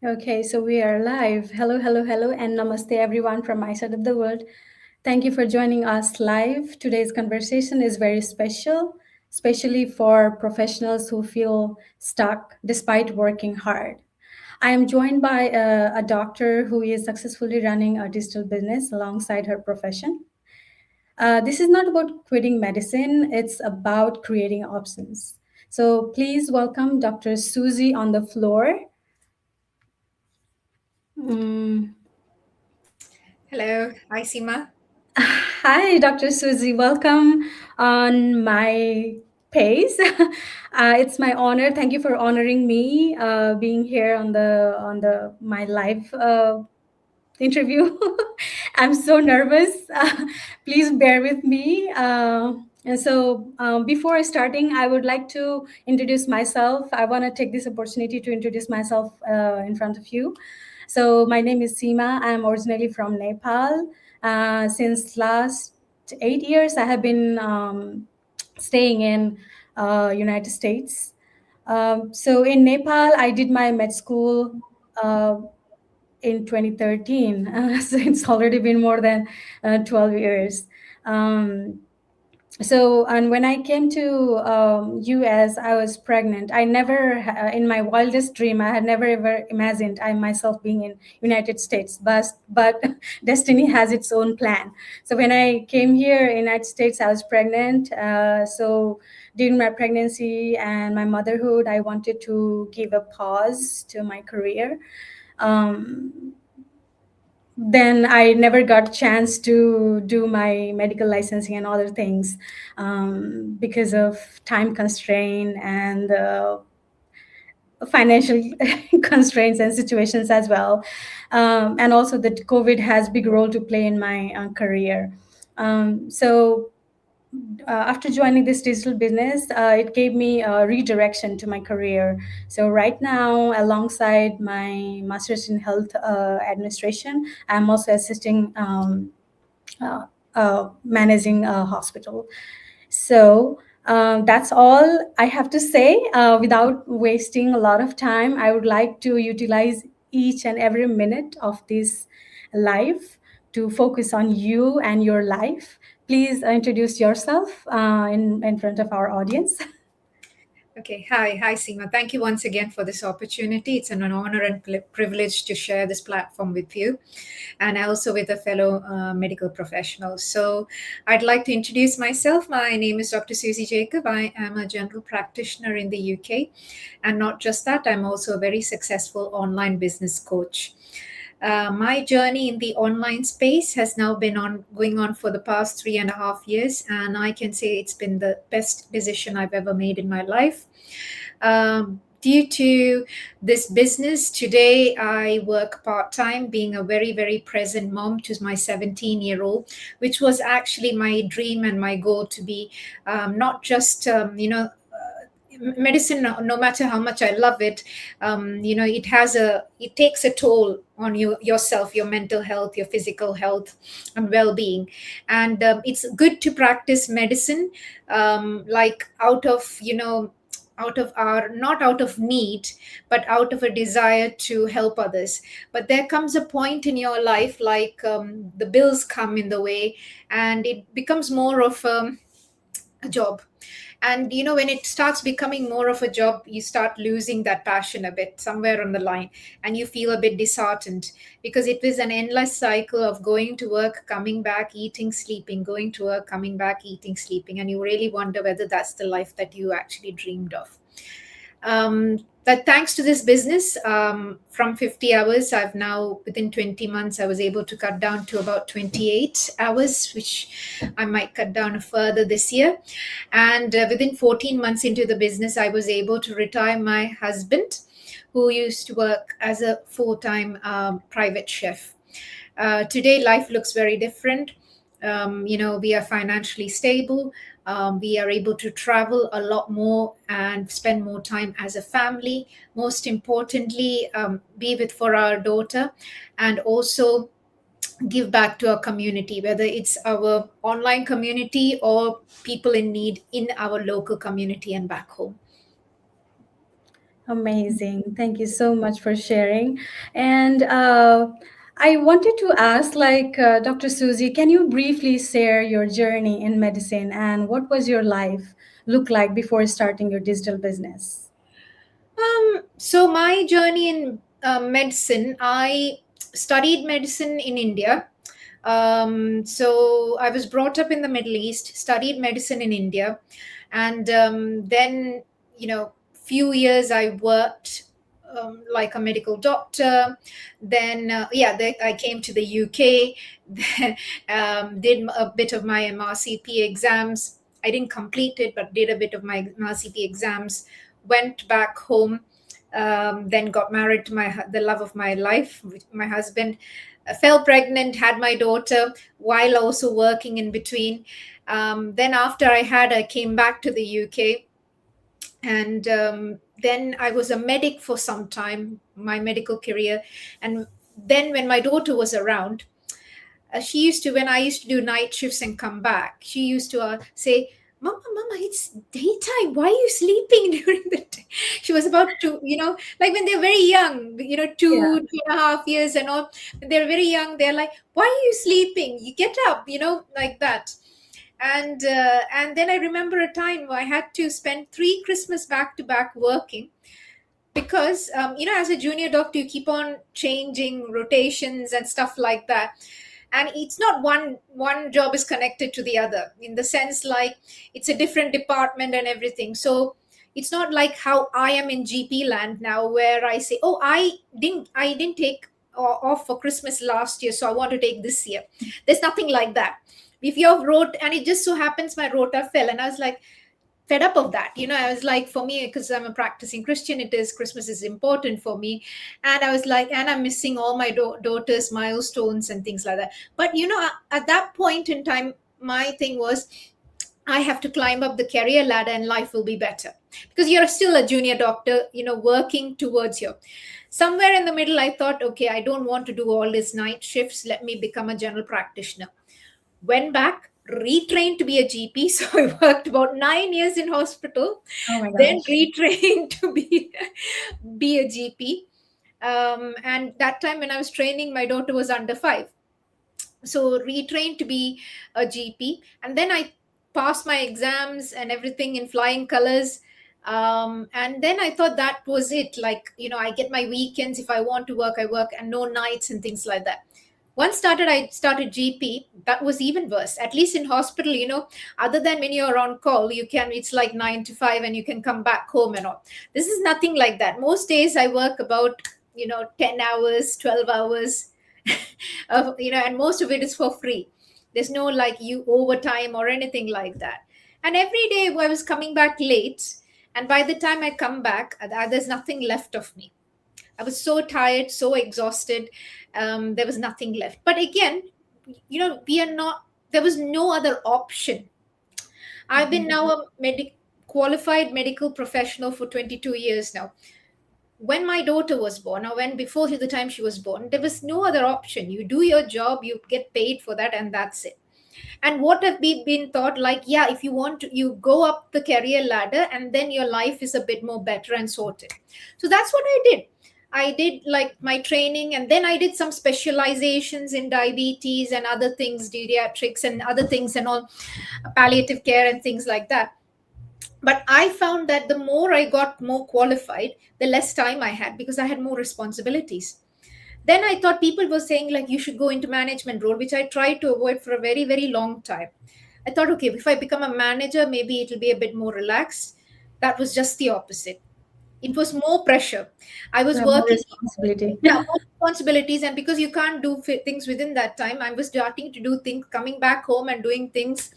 Okay, so we are live. Hello, hello, hello, and namaste everyone from my side of the world. Thank you for joining us live. Today's conversation is very special, especially for professionals who feel stuck despite working hard. I am joined by a doctor who is successfully running a digital business alongside her profession. This is not about quitting medicine, it's about creating options. So please welcome Dr. Suzie on the floor. Mm. Hello, hi Seema. Hi, Dr. Suzie. Welcome on my pace. It's my honor. Thank you for honoring me being here on the my live interview. I'm so nervous. Please bear with me. Before starting, I would like to introduce myself. I want to take this opportunity to introduce myself in front of you. So, my name is Seema. I'm originally from Nepal. Since last 8 years, I have been staying in United States. So, in Nepal, I did my med school. Uh, in 2013. So it's already been more than 12 years. Um, and when I came to US, I was pregnant. I never, in my wildest dream, I had never ever imagined I myself being in United States. But destiny has its own plan. So when I came here in United States, I was pregnant. So during my pregnancy and my motherhood, I wanted to give a pause to my career. Um, then I never got chance to do my medical licensing and other things because of time constraint and financial constraints and situations as well. And also that COVID has big role to play in my career. So after joining this digital business, it gave me a redirection to my career. So right now, alongside my master's in health administration, I'm also assisting uh, managing a hospital. So that's all I have to say. Without wasting a lot of time, I would like to utilize each and every minute of this live to focus on you and your life. Please introduce yourself in front of our audience. Okay, hi Seema. Thank you once again for this opportunity. It's an honor and privilege to share this platform with you and also with a fellow medical professional. So, I'd like to introduce myself. My name is Dr. Suzie Jacob. I am a general practitioner in the UK. And not just that, I'm also a very successful online business coach. My journey in the online space has now been on going on for the past 3.5 years, and I can say it's been the best decision I've ever made in my life. Due to this business, today I work part time, being a very, very present mom to my 17-year-old, which was actually my dream and my goal to be not just, medicine, no matter how much I love it, it takes a toll on yourself, your mental health, your physical health and well-being. And it's good to practice medicine, like out of our, not out of need, but out of a desire to help others. But there comes a point in your life, like the bills come in the way, and it becomes more of a job. And when it starts becoming more of a job, you start losing that passion a bit somewhere on the line, and you feel a bit disheartened, because it was an endless cycle of going to work, coming back, eating, sleeping, going to work, coming back, eating, sleeping, and you really wonder whether that's the life that you actually dreamed of. That thanks to this business, from 50 hours, I've now, within 20 months, I was able to cut down to about 28 hours, which I might cut down further this year. And within 14 months into the business, I was able to retire my husband, who used to work as a full-time private chef. Today, life looks very different. We are financially stable. We are able to travel a lot more and spend more time as a family. Most importantly, be with for our daughter, and also give back to our community, whether it's our online community or people in need in our local community and back home. Amazing. Thank you so much for sharing. And I wanted to ask, like, Dr. Susie, can you briefly share your journey in medicine and what was your life look like before starting your digital business? So my journey in medicine, I studied medicine in India. So I was brought up in the Middle East, studied medicine in India, and then few years I worked like a medical doctor. Then I came to the UK, then, did a bit of my MRCP exams. I didn't complete it, but did a bit of my MRCP exams. Went back home, then got married to the love of my life, my husband. Fell pregnant, had my daughter while also working in between. Then after I came back to the UK, and then I was a medic for some time, my medical career. And then when my daughter was around, she used to, when I used to do night shifts and come back, she used to say, Mama, it's daytime. Why are you sleeping during the day? She was about to, like when they're very young, Yeah. 2.5 years and all, when they're very young, they're like, why are you sleeping? You get up, like that. And then I remember a time where I had to spend 3 Christmas back to back working, because as a junior doctor you keep on changing rotations and stuff like that, and it's not one job is connected to the other, in the sense like it's a different department and everything. So it's not like how I am in GP land now, where I say, oh, I didn't take off for Christmas last year, so I want to take this year. There's nothing like that. If you have wrote, and it just so happens my rota fell, and I was like fed up of that. I was like, for me, because I'm a practicing Christian, it is Christmas is important for me. And I was like, and I'm missing all my daughter's milestones and things like that. But at that point in time, my thing was, I have to climb up the career ladder and life will be better, because you're still a junior doctor, working towards your, somewhere in the middle. I thought, okay, I don't want to do all these night shifts, let me become a general practitioner. Went back, retrained to be a GP. So I worked about 9 years in hospital, Oh my then gosh. retrained to be a GP. And that time when I was training, my daughter was under 5. So retrained to be a GP, and then I passed my exams and everything in flying colors. And then I thought that was it. Like, I get my weekends. If I want to work, I work, and no nights and things like that. Once I started GP, that was even worse. At least in hospital, other than when you're on call, it's like 9 to 5 and you can come back home and all. This is nothing like that. Most days I work about, 10 hours, 12 hours, and most of it is for free. There's no like you overtime or anything like that. And every day I was coming back late. And by the time I come back, there's nothing left of me. I was so tired, so exhausted. There was nothing left. But again, we are not, there was no other option. I've been now a qualified medical professional for 22 years now. When my daughter was born, or when before the time she was born, there was no other option. You do your job, you get paid for that, and that's it. And what have we been taught, like, yeah, if you want to, you go up the career ladder and then your life is a bit more better and sorted. So that's what I did like my training, and then I did some specializations in diabetes and other things, geriatrics and other things and all, palliative care and things like that. But I found that the more I got more qualified, the less time I had, because I had more responsibilities. Then I thought people were saying like you should go into management role, which I tried to avoid for a very, very long time. I thought, okay, if I become a manager, maybe it'll be a bit more relaxed. That was just the opposite. It was more pressure. I You was have more working, responsibility. yeah, more responsibilities, and because you can't do things within that time, I was starting to do things, coming back home and doing things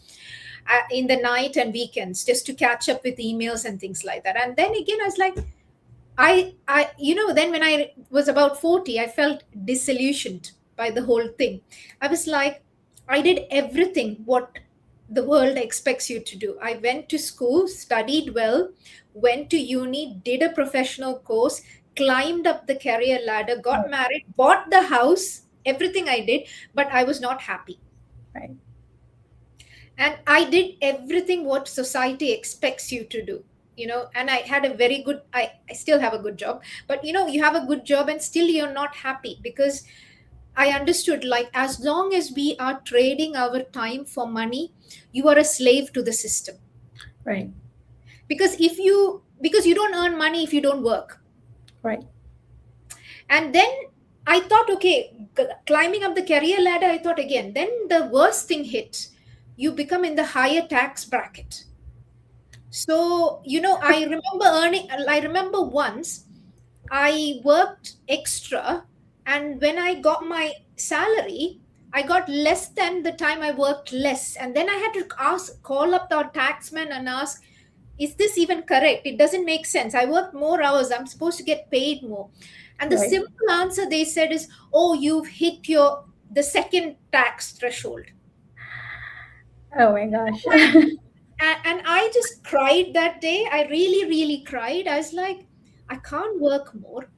in the night and weekends, just to catch up with emails and things like that. And then again, I was like, then when I was about 40, I felt disillusioned by the whole thing. I was like, I did everything what the world expects you to do. I went to school, studied well, went to uni, did a professional course, climbed up the career ladder, got Right. married, bought the house, everything I did, but I was not happy. Right. And I did everything what society expects you to do. and I had a very good, I still have a good job, but you have a good job and still you're not happy, because I understood, like, as long as we are trading our time for money, you are a slave to the system. Right. Because you don't earn money if you don't work. Right. And then I thought, okay, climbing up the career ladder, I thought again, then the worst thing hit. You become in the higher tax bracket. So, I remember once I worked extra, and when I got my salary, I got less than the time I worked less. And then I had to call up the taxman and ask, is this even correct? It doesn't make sense. I worked more hours. I'm supposed to get paid more. And the Right. simple answer they said is, oh, you've hit the second tax threshold. Oh my gosh. And I just cried that day. I really, really cried. I was like, I can't work more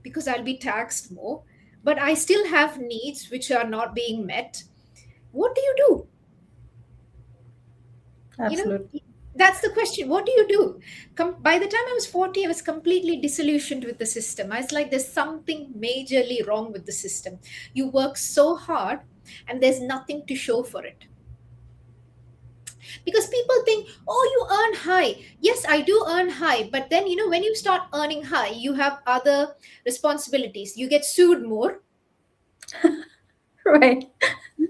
because I'll be taxed more, but I still have needs which are not being met. What do you do? You know, Absolutely. that's the question. What do you do? By the time I was 40, I was completely disillusioned with the system. I was like, there's something majorly wrong with the system. You work so hard and there's nothing to show for it. Because people think, oh, you earn high. Yes, I do earn high, but then when you start earning high, you have other responsibilities. You get sued more, Right.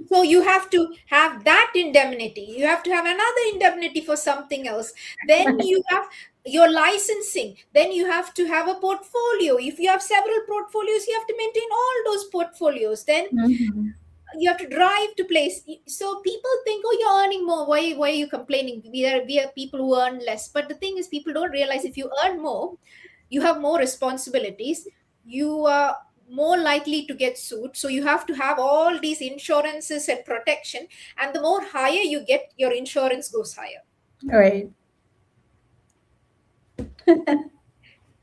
so you have to have that indemnity, you have to have another indemnity for something else, then Right. you have your licensing, then you have to have a portfolio. If you have several portfolios, you have to maintain all those portfolios, then Mhm. you have to drive to place. So people think, oh, you're earning more, why are you complaining? We are people who earn less. But the thing is, people don't realize, if you earn more, you have more responsibilities, you are more likely to get sued, so you have to have all these insurances and protection, and the more higher you get, your insurance goes higher. Right.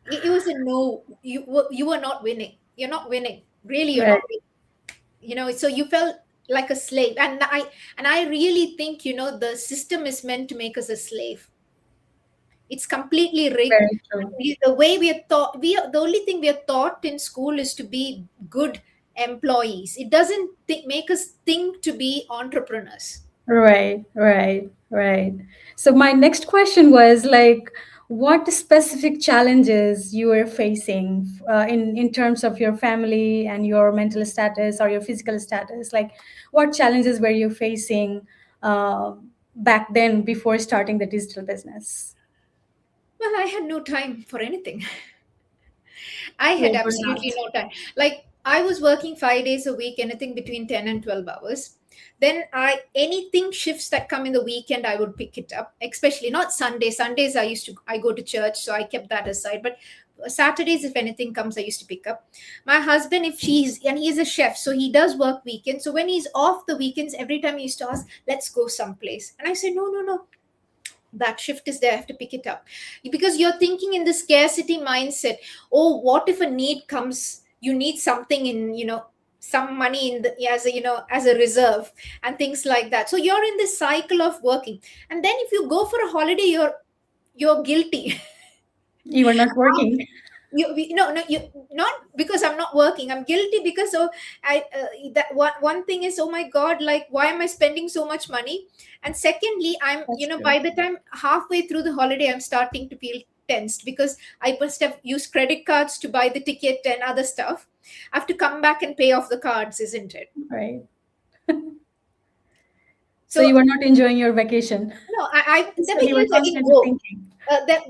It was a no. You were not winning. You're not winning, really. You're Right. not winning. So you felt like a slave. And I really think, the system is meant to make us a slave. It's completely rigged. Very true. The way we are taught, the only thing we are taught in school is to be good employees. It doesn't make us think to be entrepreneurs. Right, right, right. So my next question was like, what specific challenges you were facing in terms of your family and your mental status or your physical status? Like, what challenges were you facing uh, back then before starting the digital business? Well, I had no time for anything. I had Believe it or not. absolutely no time. Like, I was working 5 days a week, anything between 10 and 12 hours. Then anything shifts that come in the weekend, I would pick it up, especially not Sundays. Sundays I go to church, so I kept that aside. But Saturdays, if anything comes, I used to pick up. My husband, if and he's a chef, so he does work weekends. So when he's off the weekends, every time he used to ask, let's go someplace. And I said, no, no, no, that shift is there, I have to pick it up. Because you're thinking in the scarcity mindset. Oh, what if a need comes, you need something in, some money in the, as a, as a reserve, and things like that. So you're in this cycle of working, and then if you go for a holiday, you're guilty. You were not working. No, you, not because I'm not working, I'm guilty because of I that one thing is, oh my god, like, why am I spending so much money? And secondly, I'm, That's true. by the time halfway through the holiday, I'm starting to feel tensed, because I must have used credit cards to buy the ticket and other stuff. I have to come back and pay off the cards, isn't it? Right. So So you were not enjoying your vacation. no, I there So were you were years I didn't constantly go. thinking,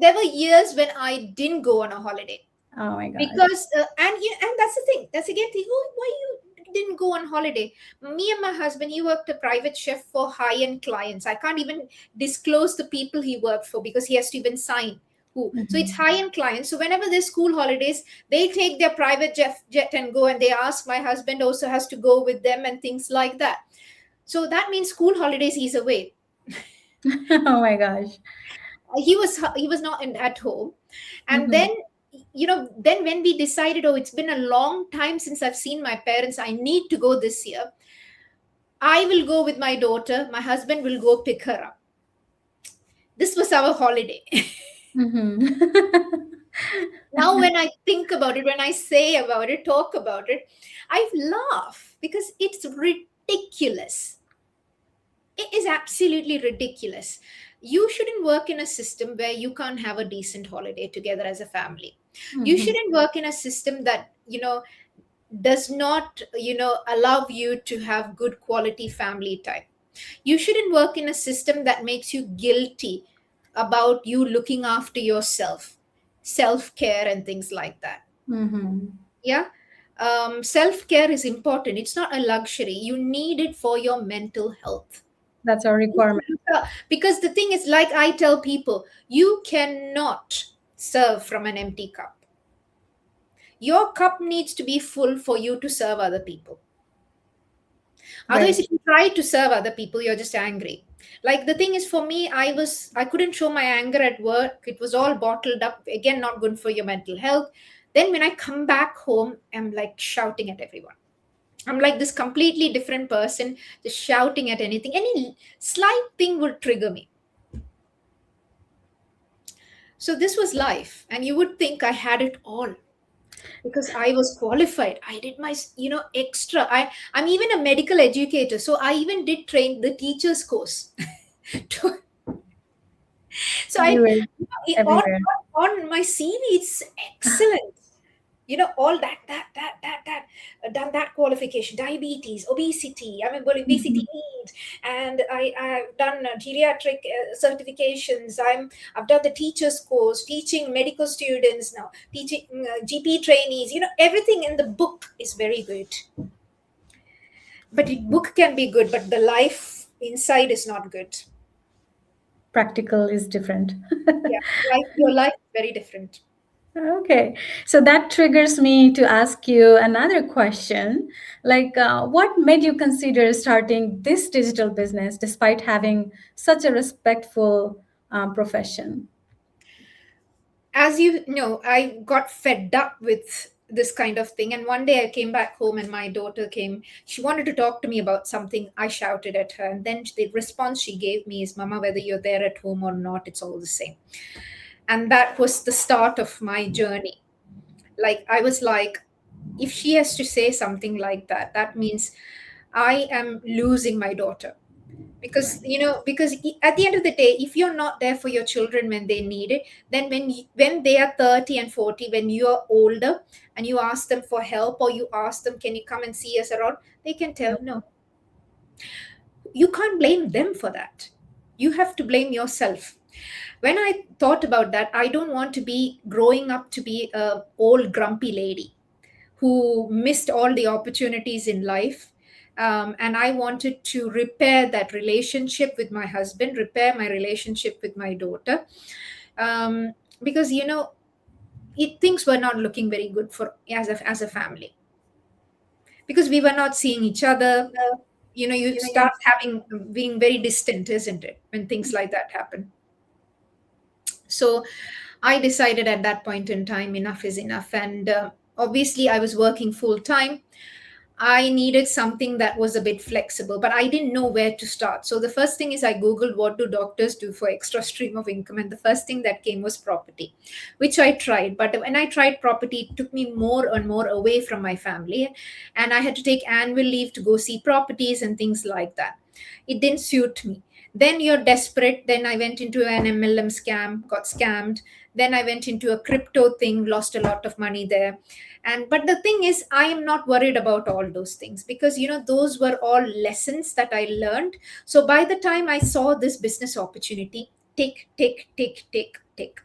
There were years when I didn't go on a holiday, oh my gosh. because and that's the thing, that's again thing, oh, why you didn't go on holiday? Me and my husband, he worked a private chef for high-end clients. I can't even disclose the people he worked for, because he has to even sign who. So it's Mhm. high-end clients, so whenever there's school holidays, they take their private jet and go, and they ask, my husband also has to go with them and things like that. So that means school holidays he's away. Oh my gosh. He was not at home. And Mhm. then, then when we decided, oh, it's been a long time since I've seen my parents, I need to go this year. I will go with my daughter, my husband will go pick her up. This was our holiday. Mm-hmm. Now, when I think about it, when I say about it, talk about it, I laugh because it's ridiculous. It is absolutely ridiculous. You shouldn't work in a system where you can't have a decent holiday together as a family. You Mm-hmm. shouldn't work in a system that, does not, allow you to have good quality family time. You shouldn't work in a system that makes you guilty about you looking after yourself, self care, and things like that. Mm-hmm. Yeah. Self care is important. It's not a luxury. You need it for your mental health. That's our requirement. Because the thing is, like I tell people, you cannot serve from an empty cup. Your cup needs to be full for you to serve other people. Very Otherwise, true. if you try to serve other people, you're just angry. Like the thing is, for me, I couldn't show my anger at work. It was all bottled up. Again, not good for your mental health. Then when I come back home, I'm like shouting at everyone. I'm like this completely different person, just shouting at anything. Any slight thing would trigger me. So this was life, and you would think I had it all because I was qualified. I did my, extra. I'm even a medical educator, so I even did train the teachers course. To- so You I, were on everywhere. on my CV, it's excellent. All that done that qualification, diabetes, obesity. I mean, well, obesity Mhm. needs, and I've done geriatric certifications. I've done the teachers course, teaching medical students now, teaching GP trainees. Everything in the book is very good, but the book can be good, but the life inside is not good. Practical is different. Yeah, your life is very different. Okay, so that triggers me to ask you another question. Like, what made you consider starting this digital business despite having such a respectful profession? As you know, I got fed up with this kind of thing. And one day I came back home and my daughter came. She wanted to talk to me about something. I shouted at her. And then the response she gave me is, Mama, whether you're there at home or not, it's all the same. And that was the start of my journey. Like, I was like, if she has to say something like that, that means I am losing my daughter. Because at the end of the day, if you're not there for your children when they need it, then when they are 30 and 40, when you're older and you ask them for help, or you ask them, can you come and see us around, they can tell no. You can't blame them for that. You have to blame yourself. When I thought about that, I don't want to be growing up to be a old grumpy lady who missed all the opportunities in life. And I wanted to repair that relationship with my husband, repair my relationship with my daughter. Because, things were not looking very good for as a family, because we were not seeing each other. You start having being very distant, isn't it, when things like that happen? So I decided at that point in time, enough is enough. And obviously, I was working full time. I needed something that was a bit flexible, but I didn't know where to start. So the first thing is I Googled what do doctors do for extra stream of income. And the first thing that came was property, which I tried. But when I tried property, it took me more and more away from my family. And I had to take annual leave to go see properties and things like that. It didn't suit me. Then you're desperate. Then I went into an MLM scam, got scammed. Then I went into a crypto thing, lost a lot of money there. And but the thing is, I am not worried about all those things, because those were all lessons that I learned. So by the time I saw this business opportunity, tick tick tick tick tick.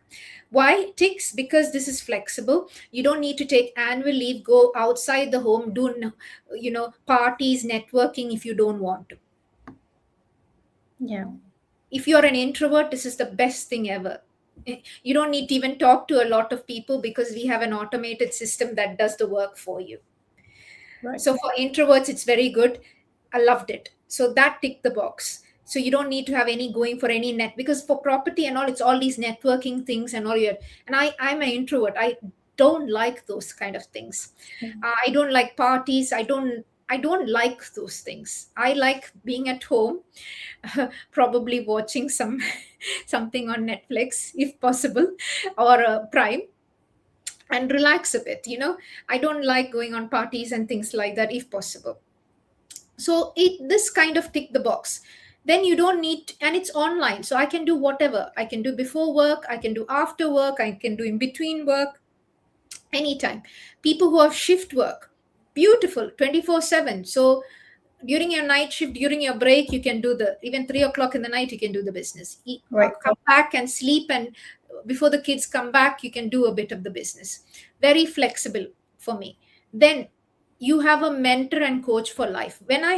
Why ticks? Because this is flexible. You don't need to take annual leave, go outside the home, do parties, networking if you don't want to. Yeah, If you're an introvert, this is the best thing ever. You don't need to even talk to a lot of people, because we have an automated system that does the work for you. right. So for introverts, it's very good. I loved it. So that ticked the box. So you don't need to have any going for any net, because for property and all, it's all these networking things and all your. And I'm an introvert. I don't like those kind of things. I don't like parties. I don't. I don't like those things. I like being at home, probably watching something on Netflix if possible, or Prime, and relax a bit. I don't like going on parties and things like that if possible. So this kind of tick the box. Then you don't need, and it's online, so I can do whatever. I can do before work, I can do after work, I can do in between work, anytime. People who have shift work, beautiful, 24/7. So during your night shift, during your break, you can do the, even 3 o'clock in the night, you can do the business. Right. Come back and sleep, and before the kids come back, you can do a bit of the business. Very flexible for me. Then you have a mentor and coach for life. When I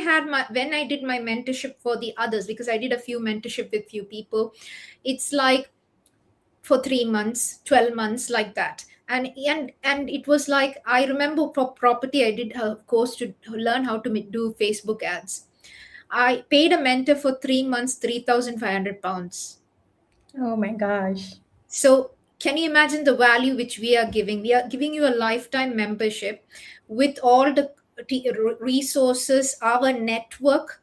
did my mentorship for the others, because I did a few mentorship with few people, it's like for 3 months, 12 months, like that. And it was like, I remember for property, I did a course to learn how to do Facebook ads. I paid a mentor for 3 months, £3,500. Oh my gosh. So can you imagine the value which we are giving? We are giving you a lifetime membership with all the resources, our network,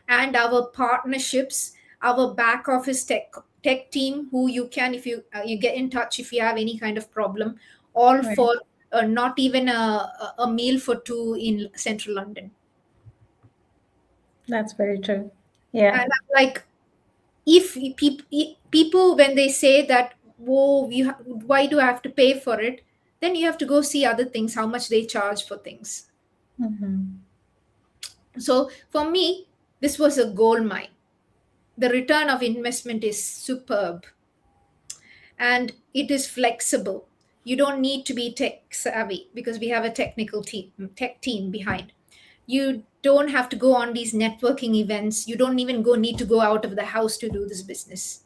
and our partnerships, our back office tech team, who you can, if you get in touch if you have any kind of problem, all Right. for not even a meal for two in central London. That's very true. Yeah. And I'm like, if people, when they say that, whoa, why do I have to pay for it, then you have to go see other things, how much they charge for things. Mm-hmm. So for me, this was a gold mine. The return of investment is superb, and it is flexible. You don't need to be tech savvy because we have a tech team behind. You don't have to go on these networking events. You don't even need to go out of the house to do this business.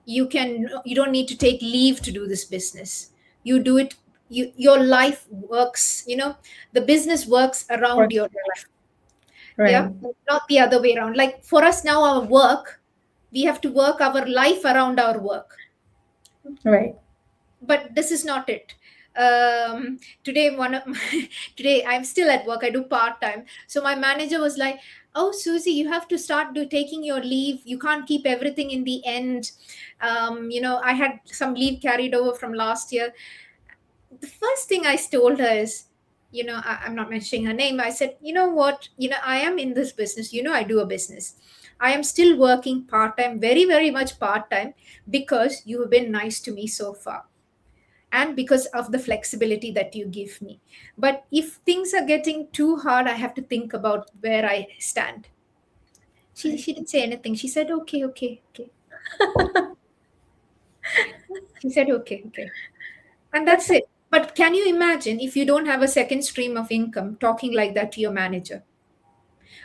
You don't need to take leave to do this business. You do it. Your life works. The business works around Works your for your life. life. Yeah, Right. not the other way around. Like for us now, our work, we have to work our life around our work. Right. But this is not it. Today one of today I'm still at work, I do part-time. So my manager was like, oh Susie, you have to start taking your leave, you can't keep everything in the end. I had some leave carried over from last year. The first thing I told her is, I'm not mentioning her name, I said, you know what, I am in this business, I do a business. I am still working part-time, very very much part-time, because you have been nice to me so far, and because of the flexibility that you give me. But if things are getting too hard, I have to think about where I stand. Right. She didn't say anything. She said, okay, okay, okay. She said, okay, okay. And that's That's it. But can you imagine if you don't have a second stream of income talking like that to your manager?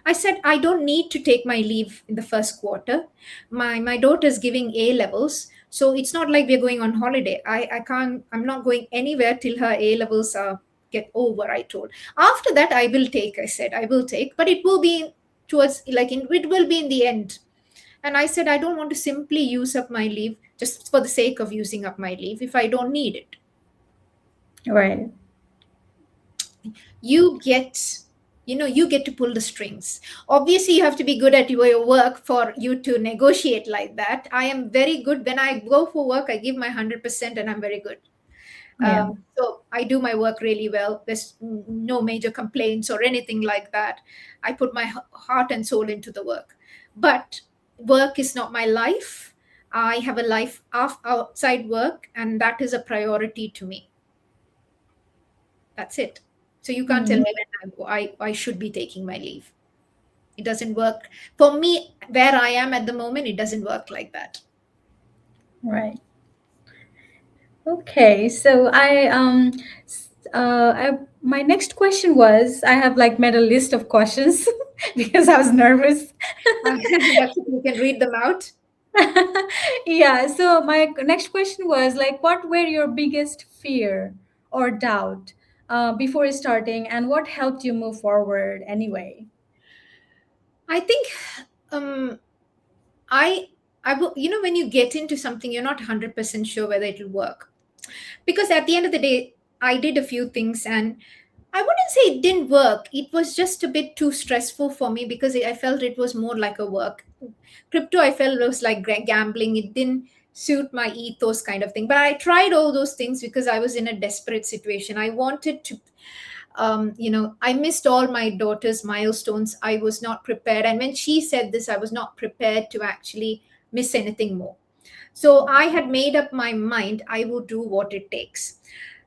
I said, I don't need to take my leave in the first quarter. My daughter's giving A levels. So it's not like we're going on holiday. I can't, I'm not going anywhere till her A levels are get over, I told. After that, I will take, I said, I will take, but it will be towards it will be in the end. And I said, I don't want to simply use up my leave just for the sake of using up my leave if I don't need it. right. you get you get to pull the strings. Obviously you have to be good at your work for you to negotiate like that. I am very good. When I go for work, I give my 100%, and I'm very good. Yeah. So I do my work really well. There's no major complaints or anything like that. I put my heart and soul into the work. But work is not my life. I have a life outside work, and that is a priority to me. That's it. So you can't tell Mhm. me when I should be taking my leave. It doesn't work. For me, where I am at the moment, it doesn't work like that. Right. Okay. So my next question was, I have like made a list of questions because I was nervous. That's it. You can read them out. Yeah. So my next question was like, what were your biggest fear or doubt before starting, and what helped you move forward anyway? I think um, when you get into something, you're not 100% sure whether it'll work. Because at the end of the day, I did a few things, and I wouldn't say it didn't work. It was just a bit too stressful for me because I felt it was more like a work. Crypto, I felt was like gambling. It didn't suit my ethos kind of thing. But I tried all those things because I was in a desperate situation. I wanted to, I missed all my daughter's milestones. I was not prepared. And when she said this, I was not prepared to actually miss anything more. So I had made up my mind I would do what it takes.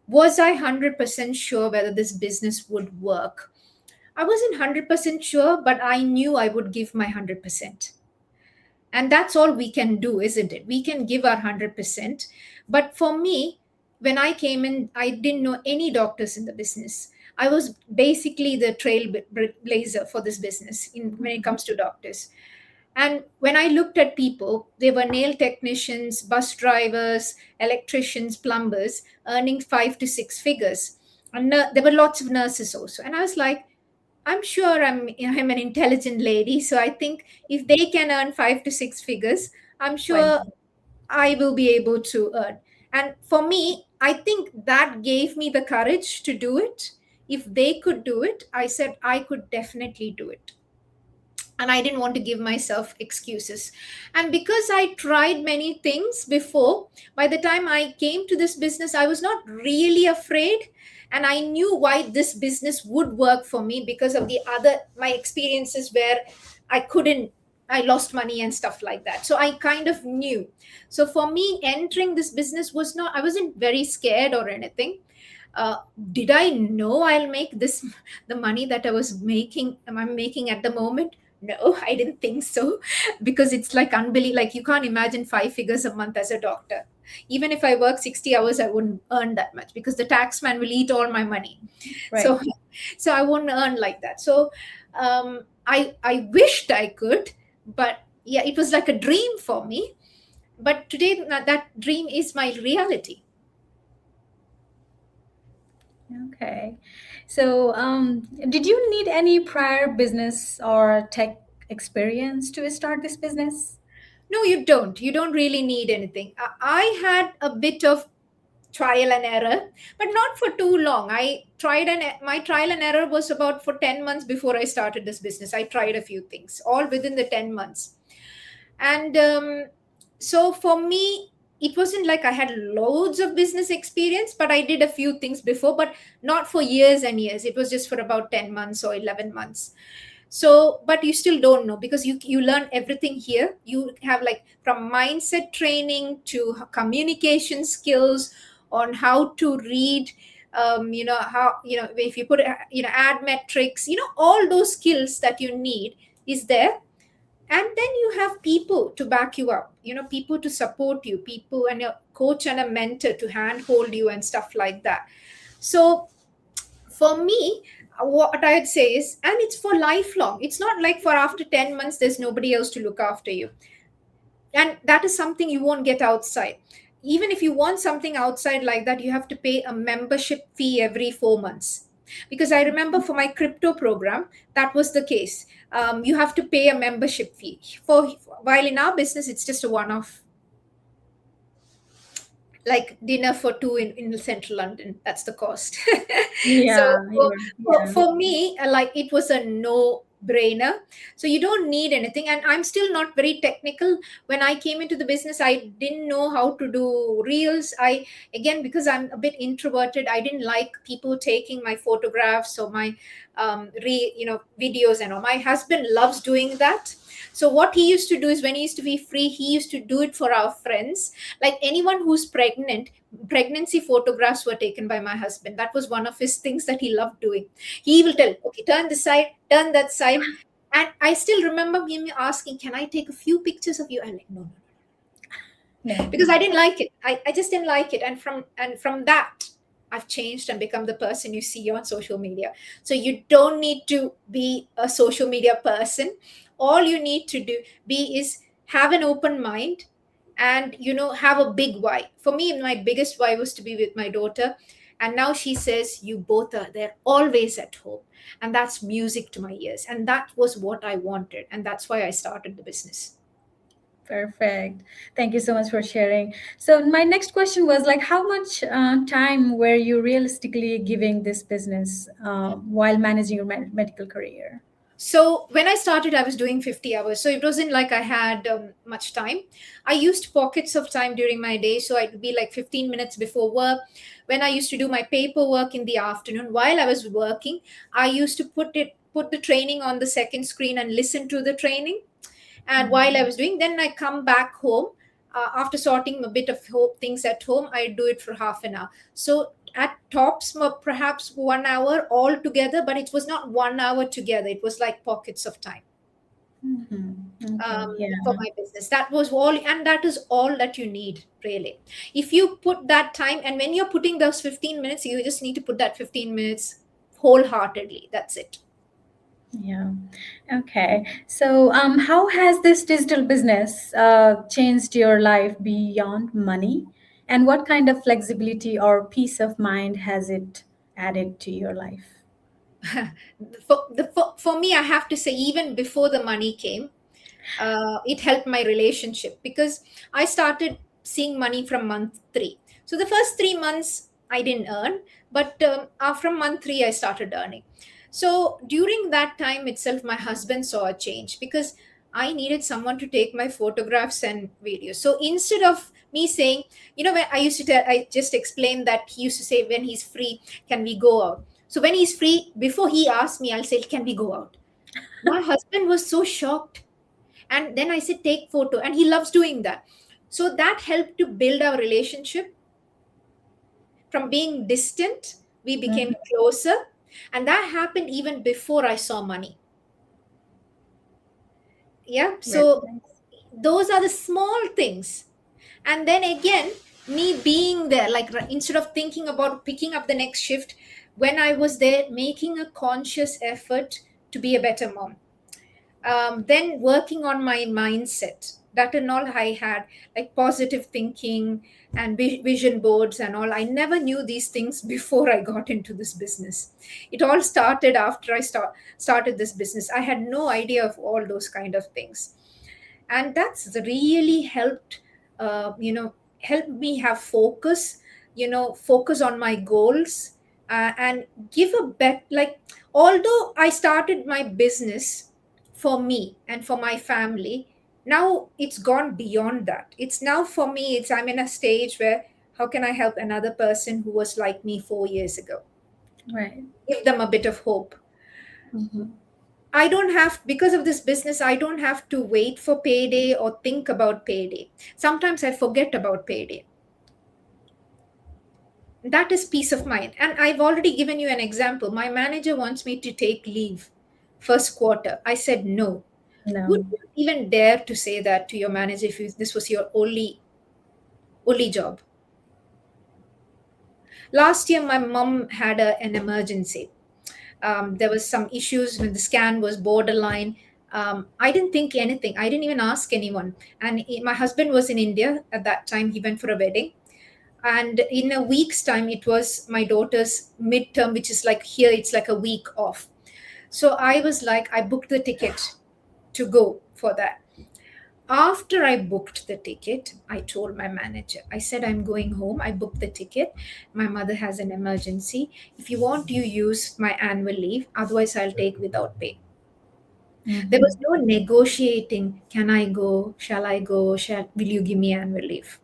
Was I 100% sure whether this business would work? I wasn't 100% sure, but I knew I would give my 100%. And that's all we can do, isn't it? We can give our 100%. But for me, when I came in, I didn't know any doctors in the business. I was basically the trailblazer for this business when it comes to doctors. And when I looked at people, they were nail technicians, bus drivers, electricians, plumbers, earning 5 to 6 figures. And there were lots of nurses also. And I was like, I'm sure I'm an intelligent lady. So I think if they can earn 5 to 6 figures, I'm Right. sure I will be able to earn. And for me, I think that gave me the courage to do it. If they could do it, I said I could definitely do it, and I didn't want to give myself excuses. And because I tried many things before, by the time I came to this business, I was not really afraid. And I knew why this business would work for me because of the other, my experiences where I couldn't, I lost money and stuff like that. So I kind of knew. So for me, entering this business was not, I wasn't very scared or anything. uh, did I know I'll make this the money that I'm making at the moment? No, I didn't think so. Because it's like unbelievable. Like, you can't imagine 5 figures a month as a doctor. Even if I work 60 hours, I wouldn't earn that much because the tax man will eat all my money. Right. So so I wouldn't earn like that. So I wished I could, but yeah, it was like a dream for me. But today that dream is my reality. Okay. So, did you need any prior business or tech experience to start this business? No, you don't. You don't really need anything. I had a bit of trial and error, but not for too long. I tried, and my trial and error was about for 10 months before I started this business. I tried a few things, all within the 10 months. And so for me, it wasn't like I had loads of business experience, but I did a few things before, but not for years and years. It was just for about 10 months or 11 months. So but you still don't know because you learn everything here. You have, like, from mindset training to communication skills on how to read, how, if you put, add metrics, all those skills that you need is there. And then you have people to back you up, people to support you, people and a coach and a mentor to handhold you and stuff like that. So for me, what I'd say is, and it's for lifelong. It's not like for after 10 months there's nobody else to look after you. And that is something you won't get outside. Even if you want something outside like that, you have to pay a membership fee every 4 months. Because I remember for my crypto program, that was the case. You have to pay a membership fee. While in our business, it's just a one-off, like dinner for two in central London. That's the cost. So Yeah, for, for, yeah. for me, like, it was a no brainer. So you don't need anything. And I'm still not very technical. When I came into the business, I didn't know how to do reels. Again, because I'm a bit introverted, I didn't like people taking my photographs or my videos and all. My husband loves doing that. So what he used to do is, when he used to be free, he used to do it for our friends. Like, anyone who's pregnant, pregnancy photographs were taken by my husband. That was one of his things that he loved doing. He will tell, okay, turn this side, turn that side. And I still remember him asking, can I take a few pictures of you? I'm like, no, no, No. because I didn't like it. I just didn't like it. And from that, I've changed and become the person you see on social media. So you don't need to be a social media person. All you need to be is have an open mind, and have a big why. For me, my biggest why was to be with my daughter. And now she says, you both are there always at home. And that's music to my ears. And that was what I wanted. And that's why I started the business. Perfect. Thank you so much for sharing. So my next question was like, how much time were you realistically giving this business while managing your medical career? So when I started, I was doing 50 hours. So it wasn't like I had much time. I used pockets of time during my day. So it would be like 15 minutes before work. When I used to do my paperwork in the afternoon, while I was working, I used to put the training on the second screen and listen to the training. And while I was doing, then I come back home. After sorting a bit of things at home, I do it for half an hour. So at tops, perhaps 1 hour all together, but it was not 1 hour together. It was like pockets of time Okay. for Yeah. my business. That was all, and that is all that you need, really. If you put that time, and when you're putting those 15 minutes, you just need to put that 15 minutes wholeheartedly. That's it. Yeah. Okay. So, how has this digital business changed your life beyond money? And what kind of flexibility or peace of mind has it added to your life? For me, I have to say, even before the money came, it helped my relationship, because I started seeing money from month three. So the first 3 months I didn't earn, but from month three I started earning. So during that time itself, my husband saw a change, because I needed someone to take my photographs and videos. So instead of me saying, when I used to tell, I just explained that he used to say, when he's free, can we go out? So when he's free, before he asked me, I'll say, can we go out? My husband was so shocked, and then I said, take photo, and he loves doing that. So that helped to build our relationship. From being distant, we became Mhm. closer, and that happened even before I saw money. Yeah, Very so nice. those are the small things. And then again, me being there, like instead of thinking about picking up the next shift, when I was there, making a conscious effort to be a better mom, then working on my mindset, that and all I had, like positive thinking and vision boards and all. I never knew these things before I got into this business. It all started after I started this business. I had no idea of all those kind of things, and that's really helped, help me have focus, focus on my goals, and give a bet, like, although I started my business for me and for my family, now it's gone beyond that. It's now for me, it's, I'm in a stage where, how can I help another person who was like me 4 years ago? Right. Give them a bit of hope. Mhm. I don't have, because of this business, I don't have to wait for payday or think about payday. Sometimes I forget about payday. That is peace of mind. And I've already given you an example. My manager wants me to take leave first quarter. I said no. Would No. you even dare to say that to your manager if this was your only job? Last year, my mom had an emergency. There was some issues when the scan was borderline. I didn't think anything. I didn't even ask anyone. And my husband was in India at that time. He went for a wedding. And in a week's time, it was my daughter's midterm, which is like here, it's like a week off. So I was like, I booked the ticket to go for that. After I booked the ticket, I told my manager, I said, I'm going home. I booked the ticket. My mother has an emergency. If you want, you use my annual leave. Otherwise, I'll take without pay. There was Mhm. no negotiating. Can I go? Shall I go? Will you give me annual leave?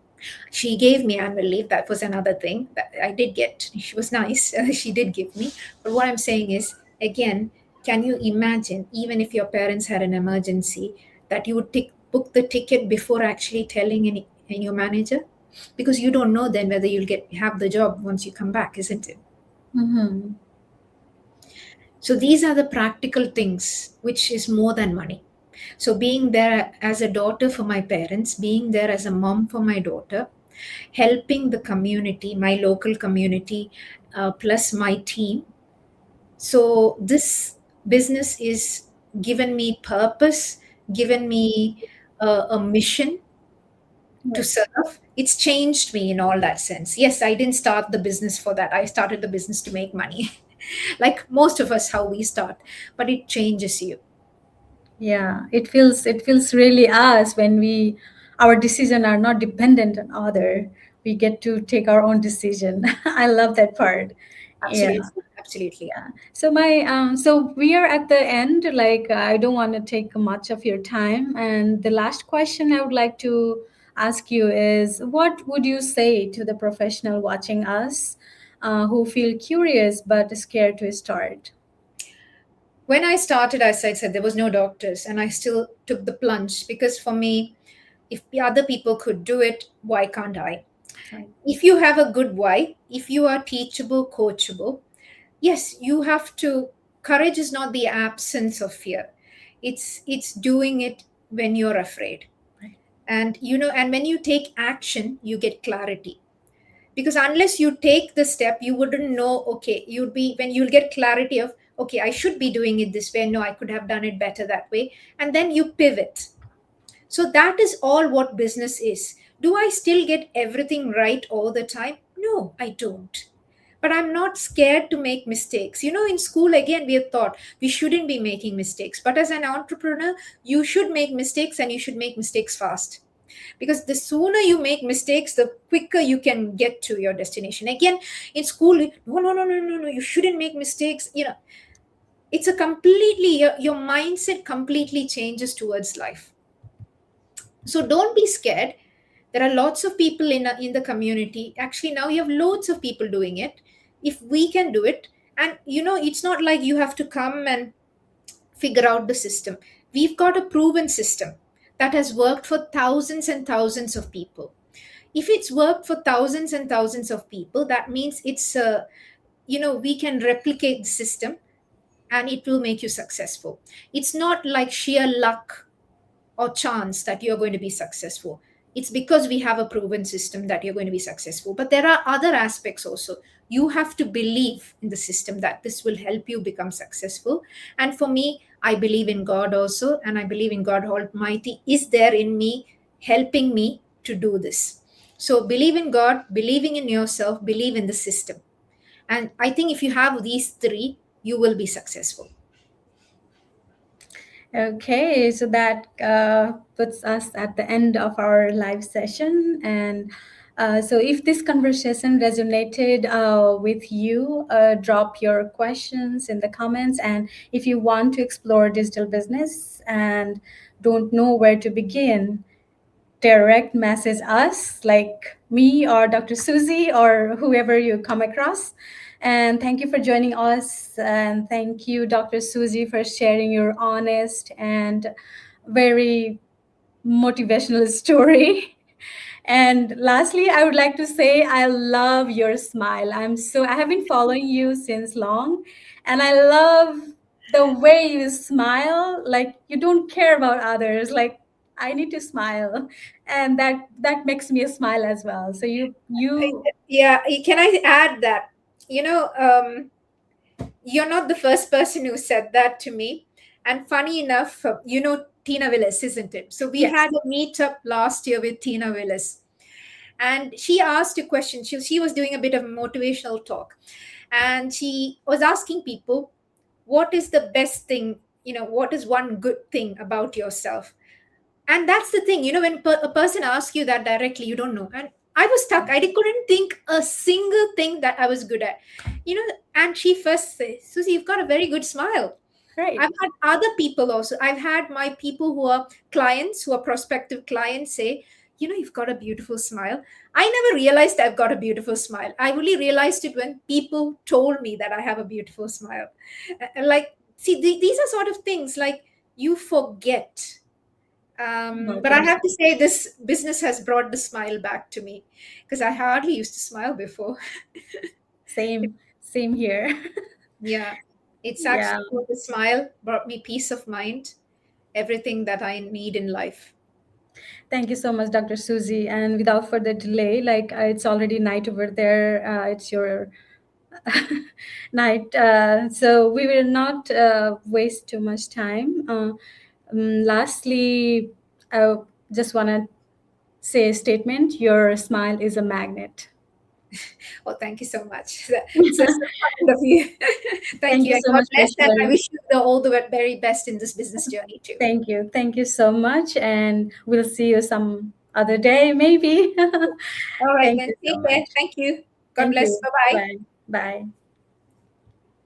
She gave me annual leave. That was another thing that I did get. She was nice. She did give me. But what I'm saying is, again, can you imagine, even if your parents had an emergency, that you would book the ticket before actually telling any your manager? Because you don't know then whether you'll have the job once you come back, isn't it? Mhm. So these are the practical things, which is more than money. So being there as a daughter for my parents, being there as a mom for my daughter, helping the community, my local community, plus my team. So this business is given me purpose, given me a mission to Right. serve. It's changed me in all that sense. Yes, I didn't start the business for that. I started the business to make money, like most of us, how we start, but it changes you. Yeah, it feels really us when our decision are not dependent on other. We get to take our own decision. I love that part. Yeah. Absolutely, absolutely. So we are at the end. Like, I don't want to take much of your time. And the last question I would like to ask you is, what would you say to the professional watching us, who feel curious but scared to start? When I started, as I said, there was no doctors, and I still took the plunge because for me, if the other people could do it, why can't I? Right. If you have a good why, if you are teachable, coachable, yes, you have to. Courage is not the absence of fear; it's doing it when you're afraid. Right. And and when you take action, you get clarity. Because unless you take the step, you wouldn't know. Okay, you'd be when you'll get clarity of, okay, I should be doing it this way. No, I could have done it better that way, and then you pivot. So that is all what business is. Do I still get everything right all the time? No, I don't. But I'm not scared to make mistakes. In school, again, we are taught we shouldn't be making mistakes. But as an entrepreneur, you should make mistakes, and you should make mistakes fast. Because the sooner you make mistakes, the quicker you can get to your destination. Again, in school, no, no, no, no, no, no, you shouldn't make mistakes. It's a completely, your mindset completely changes towards life. So don't be scared. There are lots of people in the community. Actually, now you have loads of people doing it. If we can do it, and it's not like you have to come and figure out the system. We've got a proven system that has worked for thousands and thousands of people. If it's worked for thousands and thousands of people, that means we can replicate the system, and it will make you successful. It's not like sheer luck or chance that you're going to be successful. It's because we have a proven system that you're going to be successful. But there are other aspects also. You have to believe in the system that this will help you become successful. And for me, I believe in God also, and I believe in God Almighty is there in me, helping me to do this. So believe in God, believing in yourself, believe in the system. And I think if you have these three, you will be successful. Okay, so that puts us at the end of our live session. And so, if this conversation resonated with you, drop your questions in the comments. And if you want to explore digital business and don't know where to begin, direct message us, like me or Dr. Susie or whoever you come across. And thank you for joining us. And thank you, Dr. Susie, for sharing your honest and very motivational story. And lastly, I would like to say I love your smile. I have been following you since long, and I love the way you smile. Like, you don't care about others. Like, I need to smile, and that makes me smile as well. So you Yeah, can I add that? You know, you're not the first person who said that to me. And funny enough, Tina Willis, isn't it? So we Yes. had a meetup last year with Tina Willis, and she asked a question. She was doing a bit of motivational talk, and she was asking people, what is the best thing, what is one good thing about yourself? And that's the thing, when a person asks you that directly, you don't know. And I was stuck. Couldn't think a single thing that I was good at. And she first says, Susie, you've got a very good smile. Right. I've had other people also. I've had my people who are clients, who are prospective clients, say, you've got a beautiful smile. I never realized I've got a beautiful smile. I only realized it when people told me that I have a beautiful smile. And like, see, these are sort of things like you forget. About But I have yourself. to say, this business has brought the smile back to me because I hardly used to smile before. Same here. Yeah, it's Yeah. actually the smile brought me peace of mind, everything that I need in life. Thank you so much, Dr. Susie. And without further delay, like, it's already night over there. It's your night. So we will not waste too much time. Lastly, I just want to say a statement: your smile is a magnet. Oh, thank you so much. So kind of you. Thank Thank you, you and so God much for bless. And I sharing. wish you all the very best in this business journey too. Thank you. Thank you so much. And we'll see you some other day, maybe. All right, Thank then you so take care. much. Thank you. God Thank bless. you. Bye bye. Bye. Bye.